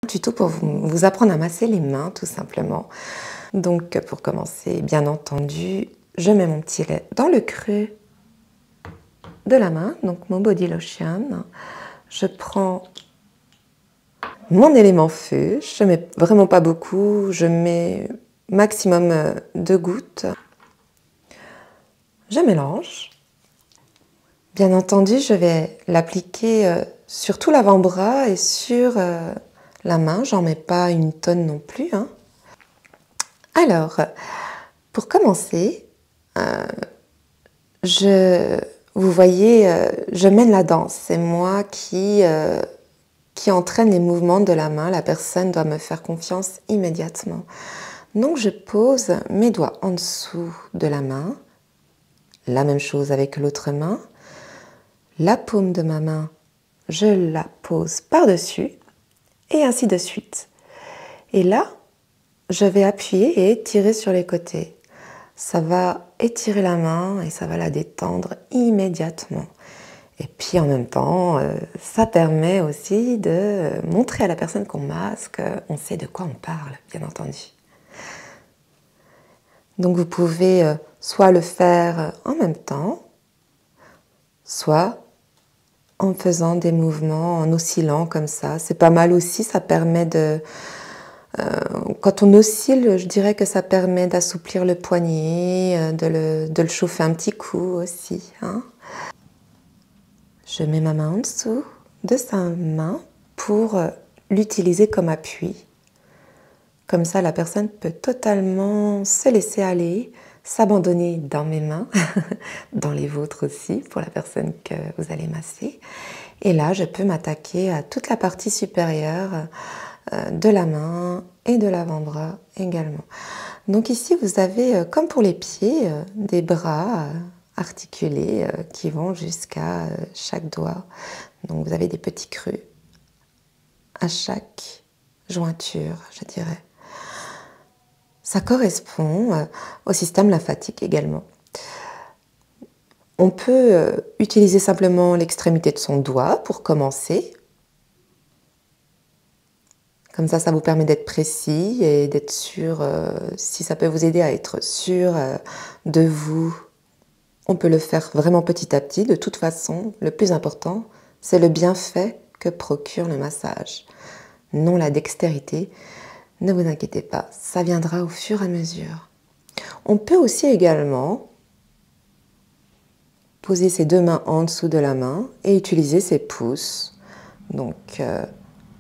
Tuto pour vous apprendre à masser les mains tout simplement. Donc pour commencer, bien entendu, je mets mon petit lait dans le creux de la main, donc mon body lotion. Je prends mon élément feu, je mets vraiment pas beaucoup, je mets maximum 2 gouttes. Je mélange. Bien entendu, je vais l'appliquer sur tout l'avant-bras et sur la main. J'en mets pas une tonne non plus, hein. Alors, pour commencer, vous voyez, je mène la danse. C'est moi qui entraîne les mouvements de la main. La personne doit me faire confiance immédiatement. Donc, je pose mes doigts en dessous de la main. La même chose avec l'autre main. La paume de ma main, je la pose par-dessus et ainsi de suite. Et là, je vais appuyer et étirer sur les côtés. Ça va étirer la main et ça va la détendre immédiatement. Et puis en même temps, ça permet aussi de montrer à la personne qu'on masse qu'on sait de quoi on parle, bien entendu. Donc vous pouvez soit le faire en même temps, soit en faisant des mouvements, en oscillant comme ça. C'est pas mal aussi, ça permet de... quand on oscille, je dirais que ça permet d'assouplir le poignet, de le chauffer un petit coup aussi, hein. Je mets ma main en dessous de sa main pour l'utiliser comme appui. Comme ça, la personne peut totalement se laisser aller, s'abandonner dans mes mains, dans les vôtres aussi, pour la personne que vous allez masser. Et là, je peux m'attaquer à toute la partie supérieure de la main et de l'avant-bras également. Donc ici, vous avez, comme pour les pieds, des bras articulés qui vont jusqu'à chaque doigt. Donc vous avez des petits creux à chaque jointure, je dirais. Ça correspond au système lymphatique également. On peut utiliser simplement l'extrémité de son doigt pour commencer. Comme ça vous permet d'être précis et d'être sûr, si ça peut vous aider à être sûr de vous. On peut le faire vraiment petit à petit. De toute façon, le plus important, c'est le bienfait que procure le massage, non la dextérité. Ne vous inquiétez pas, ça viendra au fur et à mesure. On peut aussi également poser ses deux mains en dessous de la main et utiliser ses pouces. Donc,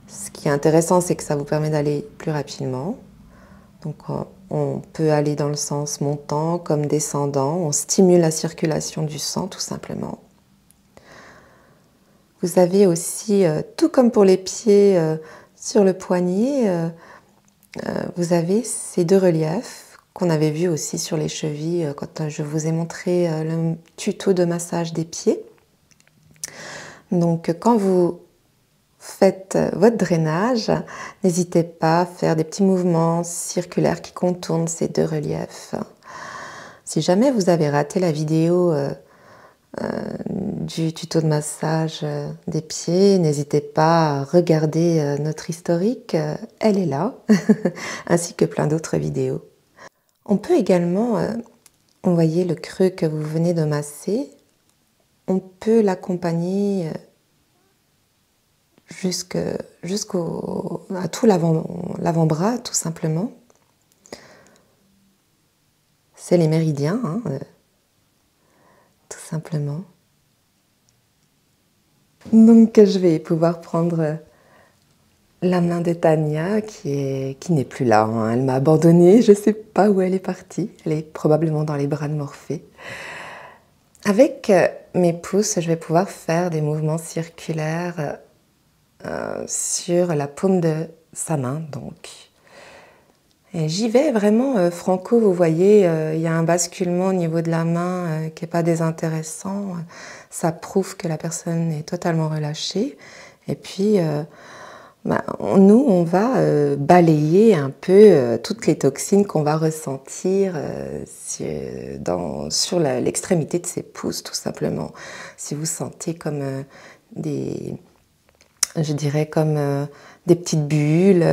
ce qui est intéressant, c'est que ça vous permet d'aller plus rapidement. Donc, on peut aller dans le sens montant comme descendant. On stimule la circulation du sang, tout simplement. Vous avez aussi, tout comme pour les pieds, sur le poignet, vous avez ces deux reliefs qu'on avait vus aussi sur les chevilles quand je vous ai montré le tuto de massage des pieds. Donc quand vous faites votre drainage, n'hésitez pas à faire des petits mouvements circulaires qui contournent ces deux reliefs. Si jamais vous avez raté la vidéo du tuto de massage des pieds, n'hésitez pas à regarder notre historique, elle est là, ainsi que plein d'autres vidéos. On peut également, on voyait le creux que vous venez de masser, on peut l'accompagner à tout l'avant-bras, tout simplement. C'est les méridiens, hein, tout simplement. Donc je vais pouvoir prendre la main de Tania qui n'est plus là, hein. Elle m'a abandonnée, je ne sais pas où elle est partie. Elle est probablement dans les bras de Morphée. Avec mes pouces, je vais pouvoir faire des mouvements circulaires sur la paume de sa main. Donc. Et j'y vais vraiment franco, vous voyez, il y a un basculement au niveau de la main qui n'est pas désintéressant. Ça prouve que la personne est totalement relâchée. Et puis, nous, on va balayer un peu toutes les toxines qu'on va ressentir sur l'extrémité de ses pouces, tout simplement. Si vous sentez comme je dirais comme des petites bulles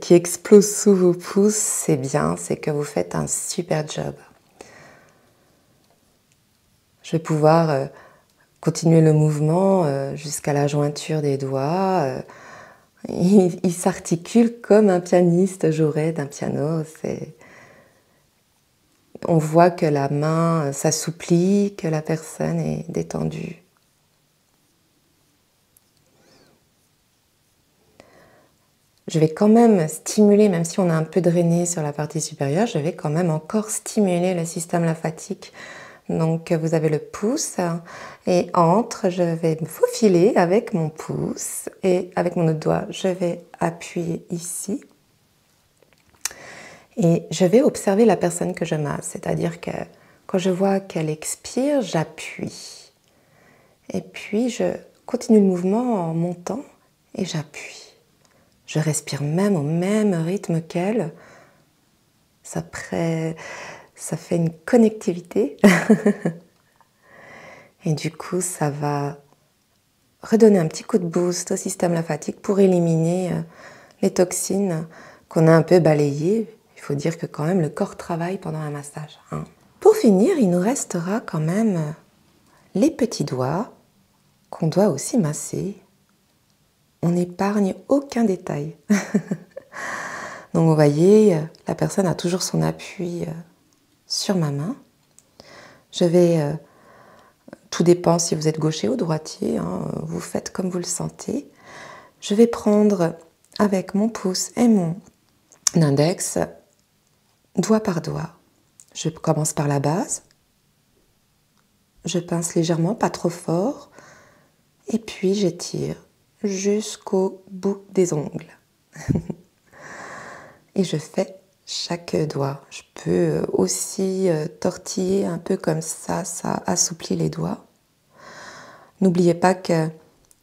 qui explosent sous vos pouces, c'est bien, c'est que vous faites un super job. Je vais pouvoir continuer le mouvement jusqu'à la jointure des doigts. Il s'articule comme un pianiste jouerait d'un piano. On voit que la main s'assouplit, que la personne est détendue. Je vais quand même stimuler, même si on a un peu drainé sur la partie supérieure, je vais quand même encore stimuler le système lymphatique. Donc vous avez le pouce et entre, je vais me faufiler avec mon pouce et avec mon autre doigt, je vais appuyer ici. Et je vais observer la personne que je masse, c'est-à-dire que quand je vois qu'elle expire, j'appuie. Et puis je continue le mouvement en montant et j'appuie. Je respire même au même rythme qu'elle. Ça fait une connectivité. Et du coup, ça va redonner un petit coup de boost au système lymphatique pour éliminer les toxines qu'on a un peu balayées. Il faut dire que quand même le corps travaille pendant un massage. Pour finir, il nous restera quand même les petits doigts qu'on doit aussi masser. On n'épargne aucun détail. Donc vous voyez, la personne a toujours son appui sur ma main. Je vais, tout dépend si vous êtes gaucher ou droitier, vous faites comme vous le sentez. Je vais prendre avec mon pouce et mon index, doigt par doigt. Je commence par la base, je pince légèrement, pas trop fort, et puis j'étire jusqu'au bout des ongles. Et je fais chaque doigt. Je peux aussi tortiller un peu comme ça assouplit les doigts. N'oubliez pas que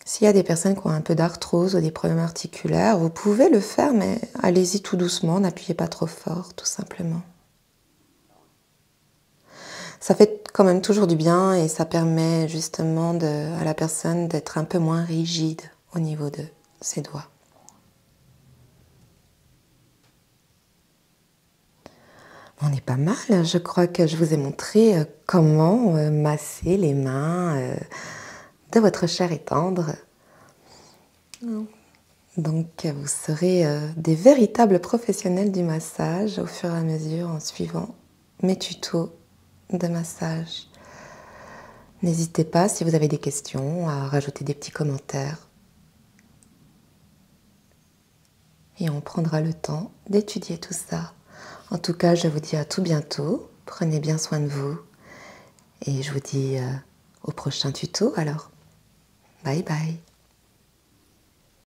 s'il y a des personnes qui ont un peu d'arthrose ou des problèmes articulaires, vous pouvez le faire, mais allez-y tout doucement, n'appuyez pas trop fort, tout simplement. Ça fait quand même toujours du bien et ça permet justement à la personne d'être un peu moins rigide au niveau de ses doigts. On est pas mal, je crois que je vous ai montré comment masser les mains de votre chair et tendre. Donc vous serez des véritables professionnels du massage au fur et à mesure en suivant mes tutos de massage. N'hésitez pas si vous avez des questions à rajouter des petits commentaires. Et on prendra le temps d'étudier tout ça. En tout cas, je vous dis à tout bientôt. Prenez bien soin de vous. Et je vous dis au prochain tuto alors. Bye bye.